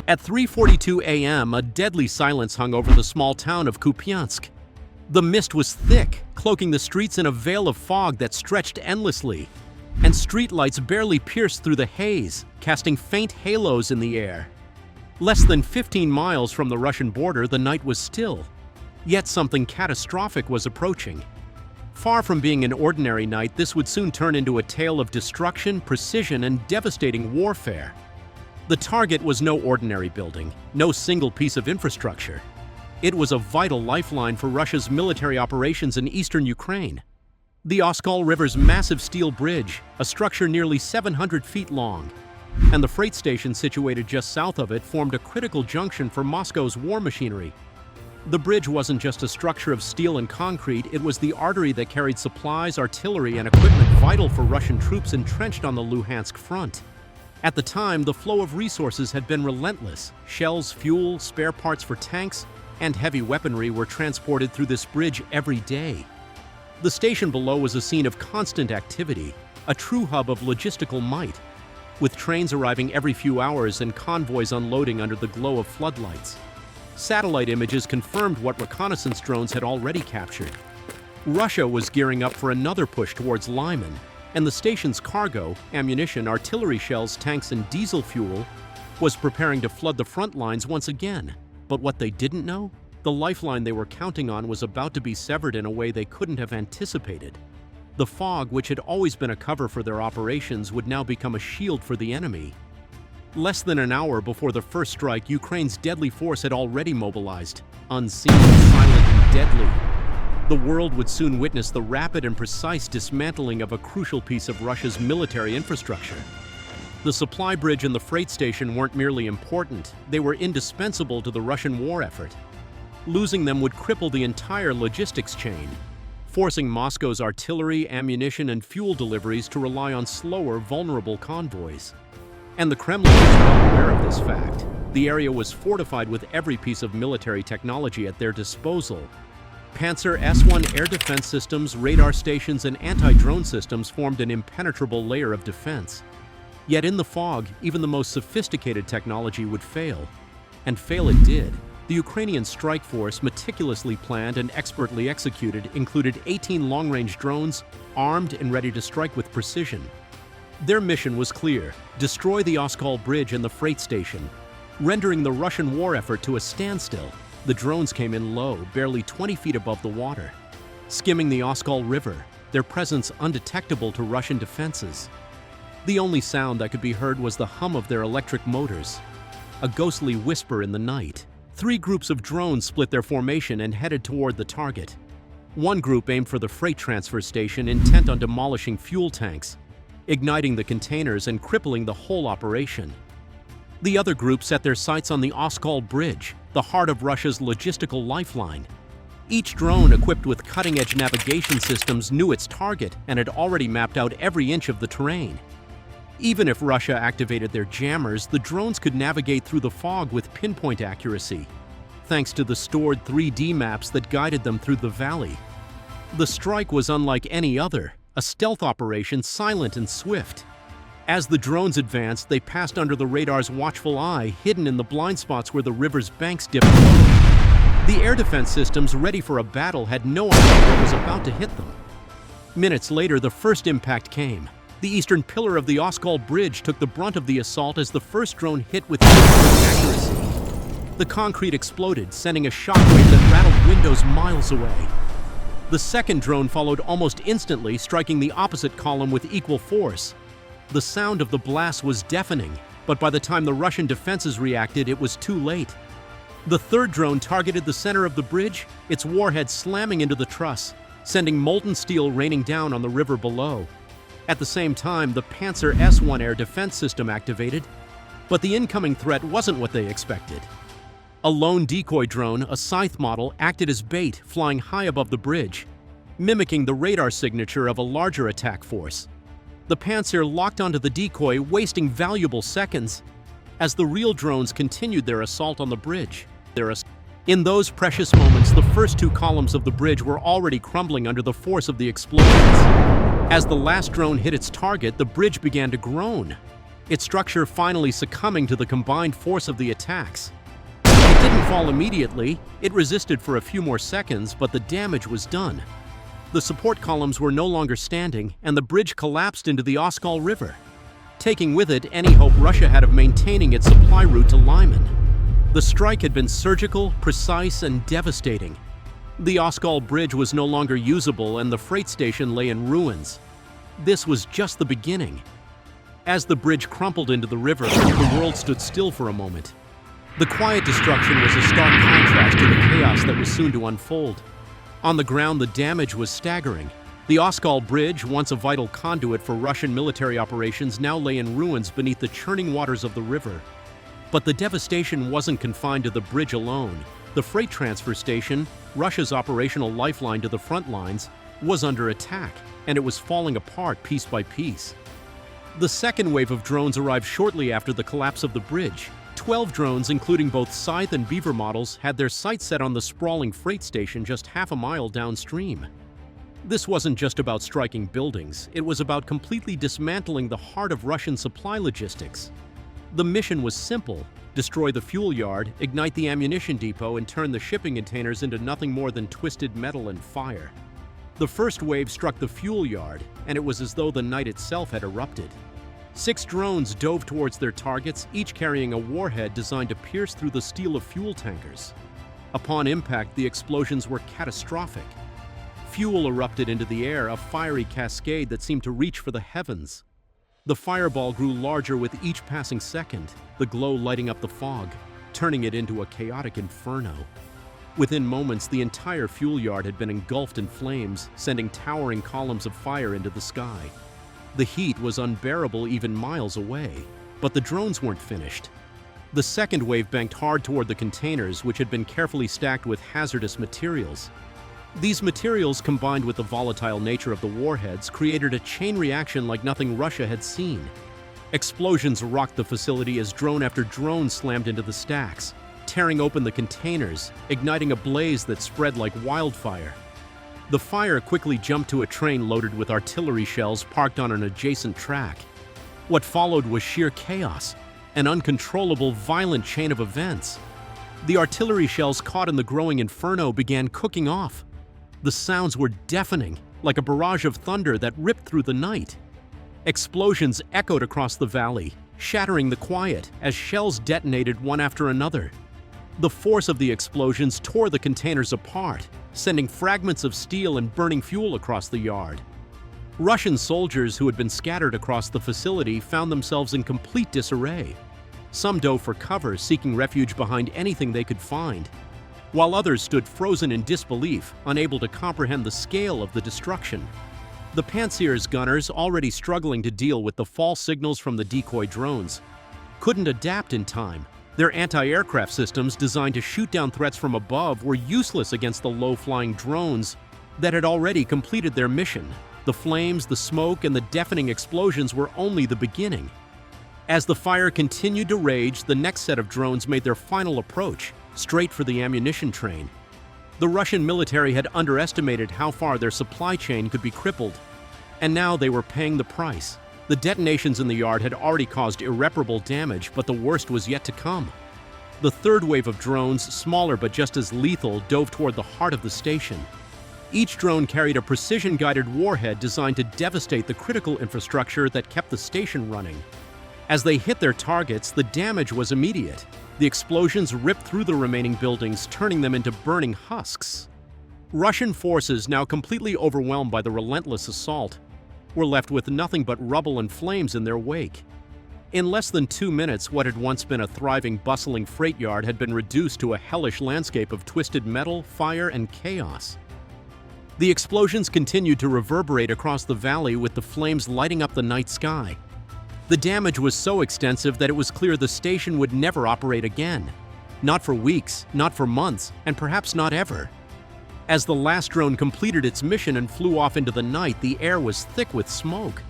At 3:42 a.m., a deadly silence hung over the small town of Kupyansk. The mist was thick, cloaking the streets in a veil of fog that stretched endlessly, and streetlights barely pierced through the haze, casting faint halos in the air. Less than 15 miles from the Russian border, the night was still. Yet something catastrophic was approaching. Far from being an ordinary night, this would soon turn into a tale of destruction, precision, and devastating warfare. The target was no ordinary building, no single piece of infrastructure. It was a vital lifeline for Russia's military operations in eastern Ukraine. The Oskol River's massive steel bridge, a structure nearly 700 feet long, and the freight station situated just south of it formed a critical junction for Moscow's war machinery. The bridge wasn't just a structure of steel and concrete, it was the artery that carried supplies, artillery, and equipment vital for Russian troops entrenched on the Luhansk front. At the time, the flow of resources had been relentless. Shells, fuel, spare parts for tanks, and heavy weaponry were transported through this bridge every day. The station below was a scene of constant activity, a true hub of logistical might, with trains arriving every few hours and convoys unloading under the glow of floodlights. Satellite images confirmed what reconnaissance drones had already captured. Russia was gearing up for another push towards Lyman, and the station's cargo, ammunition, artillery shells, tanks, and diesel fuel was preparing to flood the front lines once again. But what they didn't know? The lifeline they were counting on was about to be severed in a way they couldn't have anticipated. The fog, which had always been a cover for their operations, would now become a shield for the enemy. Less than an hour before the first strike, Ukraine's deadly force had already mobilized, unseen, silent, and deadly. The world would soon witness the rapid and precise dismantling of a crucial piece of Russia's military infrastructure. The supply bridge and the freight station weren't merely important, they were indispensable to the Russian war effort. Losing them would cripple the entire logistics chain, forcing Moscow's artillery, ammunition, and fuel deliveries to rely on slower, vulnerable convoys. And the Kremlin was well aware of this fact. The area was fortified with every piece of military technology at their disposal. Panzer S-1 air defense systems, radar stations, and anti-drone systems formed an impenetrable layer of defense. Yet in the fog, even the most sophisticated technology would fail. And fail it did. The Ukrainian strike force, meticulously planned and expertly executed, included 18 long-range drones, armed and ready to strike with precision. Their mission was clear: destroy the Oskol Bridge and the freight station, rendering the Russian war effort to a standstill. The drones came in low, barely 20 feet above the water, skimming the Oskol River, their presence undetectable to Russian defenses. The only sound that could be heard was the hum of their electric motors, a ghostly whisper in the night. 3 groups of drones split their formation and headed toward the target. One group aimed for the freight transfer station, intent on demolishing fuel tanks, igniting the containers and crippling the whole operation. The other group set their sights on the Oskol Bridge, the heart of Russia's logistical lifeline. Each drone, equipped with cutting-edge navigation systems, knew its target and had already mapped out every inch of the terrain. Even if Russia activated their jammers, the drones could navigate through the fog with pinpoint accuracy, thanks to the stored 3D maps that guided them through the valley. The strike was unlike any other, a stealth operation, silent and swift. As the drones advanced, they passed under the radar's watchful eye, hidden in the blind spots where the river's banks dipped low. The air defense systems, ready for a battle, had no idea what was about to hit them. Minutes later, the first impact came. The eastern pillar of the Oskol Bridge took the brunt of the assault as the first drone hit with accuracy. The concrete exploded, sending a shockwave that rattled windows miles away. The second drone followed almost instantly, striking the opposite column with equal force. The sound of the blast was deafening, but by the time the Russian defenses reacted, it was too late. The third drone targeted the center of the bridge, its warhead slamming into the truss, sending molten steel raining down on the river below. At the same time, the Panzer S-1 air defense system activated, but the incoming threat wasn't what they expected. A lone decoy drone, a Scythe model, acted as bait, flying high above the bridge, mimicking the radar signature of a larger attack force. The Panzer locked onto the decoy, wasting valuable seconds, as the real drones continued their assault on the bridge. In those precious moments, the first 2 columns of the bridge were already crumbling under the force of the explosions. As the last drone hit its target, the bridge began to groan. its structure finally succumbing to the combined force of the attacks. It didn't fall immediately, it resisted for a few more seconds, but the damage was done. The support columns were no longer standing, and the bridge collapsed into the Oskol River, taking with it any hope Russia had of maintaining its supply route to Lyman. The strike had been surgical, precise, and devastating. The Oskol Bridge was no longer usable, and the freight station lay in ruins. This was just the beginning. As the bridge crumpled into the river, the world stood still for a moment. The quiet destruction was a stark contrast to the chaos that was soon to unfold. On the ground, the damage was staggering. The Oskol Bridge, once a vital conduit for Russian military operations, now lay in ruins beneath the churning waters of the river. But the devastation wasn't confined to the bridge alone. The freight transfer station, Russia's operational lifeline to the front lines, was under attack, and it was falling apart piece by piece. The second wave of drones arrived shortly after the collapse of the bridge. 12 drones, including both Scythe and Beaver models, had their sights set on the sprawling freight station just half a mile downstream. This wasn't just about striking buildings, it was about completely dismantling the heart of Russian supply logistics. The mission was simple: destroy the fuel yard, ignite the ammunition depot, and turn the shipping containers into nothing more than twisted metal and fire. The first wave struck the fuel yard, and it was as though the night itself had erupted. 6 drones dove towards their targets, each carrying a warhead designed to pierce through the steel of fuel tankers. Upon impact, the explosions were catastrophic. Fuel erupted into the air, a fiery cascade that seemed to reach for the heavens. The fireball grew larger with each passing second, the glow lighting up the fog, turning it into a chaotic inferno. Within moments, the entire fuel yard had been engulfed in flames, sending towering columns of fire into the sky. The heat was unbearable even miles away, but the drones weren't finished. The second wave banked hard toward the containers, which had been carefully stacked with hazardous materials. These materials, combined with the volatile nature of the warheads, created a chain reaction like nothing Russia had seen. Explosions rocked the facility as drone after drone slammed into the stacks, tearing open the containers, igniting a blaze that spread like wildfire. The fire quickly jumped to a train loaded with artillery shells parked on an adjacent track. What followed was sheer chaos, an uncontrollable, violent chain of events. The artillery shells caught in the growing inferno began cooking off. The sounds were deafening, like a barrage of thunder that ripped through the night. Explosions echoed across the valley, shattering the quiet as shells detonated one after another. The force of the explosions tore the containers apart, sending fragments of steel and burning fuel across the yard. Russian soldiers who had been scattered across the facility found themselves in complete disarray. Some dove for cover, seeking refuge behind anything they could find, while others stood frozen in disbelief, unable to comprehend the scale of the destruction. The Pantsir's gunners, already struggling to deal with the false signals from the decoy drones, couldn't adapt in time. Their anti-aircraft systems, designed to shoot down threats from above, were useless against the low-flying drones that had already completed their mission. The flames, the smoke, and the deafening explosions were only the beginning. As the fire continued to rage, the next set of drones made their final approach, straight for the ammunition train. The Russian military had underestimated how far their supply chain could be crippled, and now they were paying the price. The detonations in the yard had already caused irreparable damage, but the worst was yet to come. The third wave of drones, smaller but just as lethal, dove toward the heart of the station. Each drone carried a precision-guided warhead designed to devastate the critical infrastructure that kept the station running. As they hit their targets, the damage was immediate. The explosions ripped through the remaining buildings, turning them into burning husks. Russian forces, now completely overwhelmed by the relentless assault, were left with nothing but rubble and flames in their wake. In less than 2 minutes, what had once been a thriving, bustling freight yard had been reduced to a hellish landscape of twisted metal, fire, and chaos. The explosions continued to reverberate across the valley, with the flames lighting up the night sky. The damage was so extensive that it was clear the station would never operate again. Not for weeks, not for months, and perhaps not ever. As the last drone completed its mission and flew off into the night, the air was thick with smoke.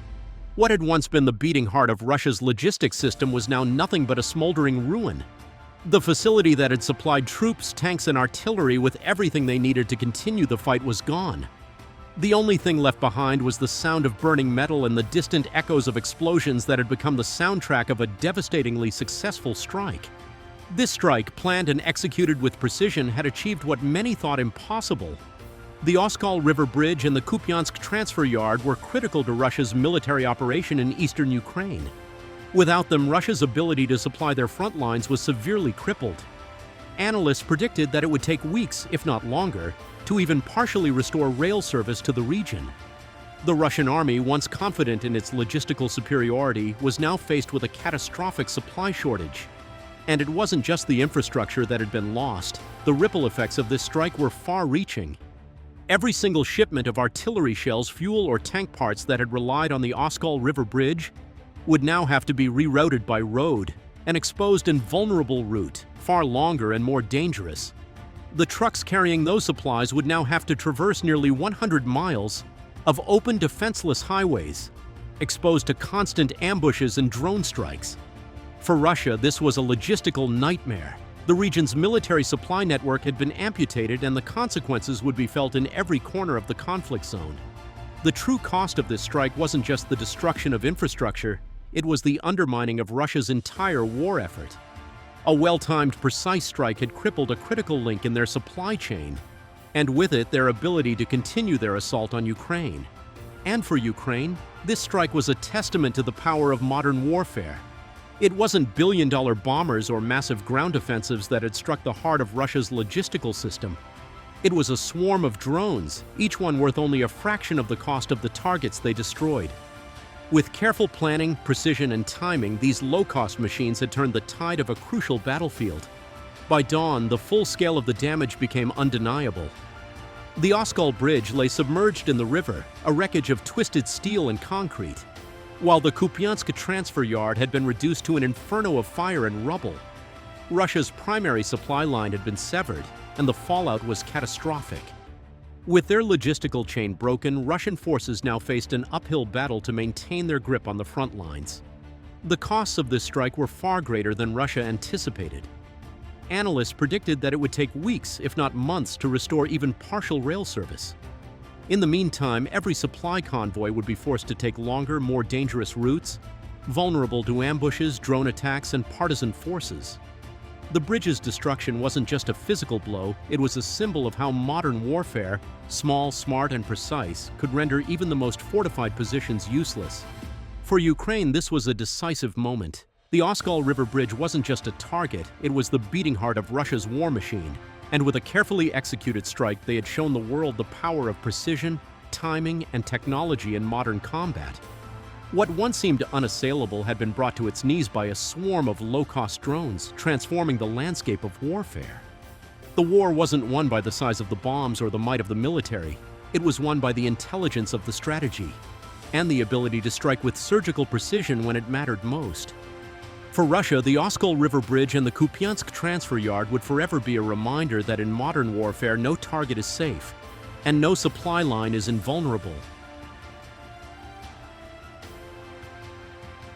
What had once been the beating heart of Russia's logistics system was now nothing but a smoldering ruin. The facility that had supplied troops, tanks, and artillery with everything they needed to continue the fight was gone. The only thing left behind was the sound of burning metal and the distant echoes of explosions that had become the soundtrack of a devastatingly successful strike. This strike, planned and executed with precision, had achieved what many thought impossible. The Oskol River Bridge and the Kupyansk Transfer Yard were critical to Russia's military operation in eastern Ukraine. Without them, Russia's ability to supply their front lines was severely crippled. Analysts predicted that it would take weeks, if not longer, to even partially restore rail service to the region. The Russian army, once confident in its logistical superiority, was now faced with a catastrophic supply shortage. And it wasn't just the infrastructure that had been lost. The ripple effects of this strike were far-reaching. Every single shipment of artillery shells, fuel, or tank parts that had relied on the Oskol River Bridge would now have to be rerouted by road, an exposed and vulnerable route, far longer and more dangerous. The trucks carrying those supplies would now have to traverse nearly 100 miles of open, defenseless highways, exposed to constant ambushes and drone strikes. For Russia, this was a logistical nightmare. The region's military supply network had been amputated, and the consequences would be felt in every corner of the conflict zone. The true cost of this strike wasn't just the destruction of infrastructure, it was the undermining of Russia's entire war effort. A well-timed, precise strike had crippled a critical link in their supply chain, and with it, their ability to continue their assault on Ukraine. And for Ukraine, this strike was a testament to the power of modern warfare. It wasn't billion-dollar bombers or massive ground offensives that had struck the heart of Russia's logistical system. It was a swarm of drones, each one worth only a fraction of the cost of the targets they destroyed. With careful planning, precision, and timing, these low-cost machines had turned the tide of a crucial battlefield. By dawn, the full scale of the damage became undeniable. The Oskol Bridge lay submerged in the river, a wreckage of twisted steel and concrete, while the Kupyansk Transfer Yard had been reduced to an inferno of fire and rubble. Russia's primary supply line had been severed, and the fallout was catastrophic. With their logistical chain broken, Russian forces now faced an uphill battle to maintain their grip on the front lines. The costs of this strike were far greater than Russia anticipated. Analysts predicted that it would take weeks, if not months, to restore even partial rail service. In the meantime, every supply convoy would be forced to take longer, more dangerous routes, vulnerable to ambushes, drone attacks, and partisan forces. The bridge's destruction wasn't just a physical blow, it was a symbol of how modern warfare, small, smart, and precise, could render even the most fortified positions useless. For Ukraine, this was a decisive moment. The Oskol River Bridge wasn't just a target, it was the beating heart of Russia's war machine. And with a carefully executed strike, they had shown the world the power of precision, timing, and technology in modern combat. What once seemed unassailable had been brought to its knees by a swarm of low-cost drones, transforming the landscape of warfare. The war wasn't won by the size of the bombs or the might of the military. It was won by the intelligence of the strategy and the ability to strike with surgical precision when it mattered most. For Russia, the Oskol River Bridge and the Kupyansk Transfer Yard would forever be a reminder that in modern warfare, no target is safe, and no supply line is invulnerable.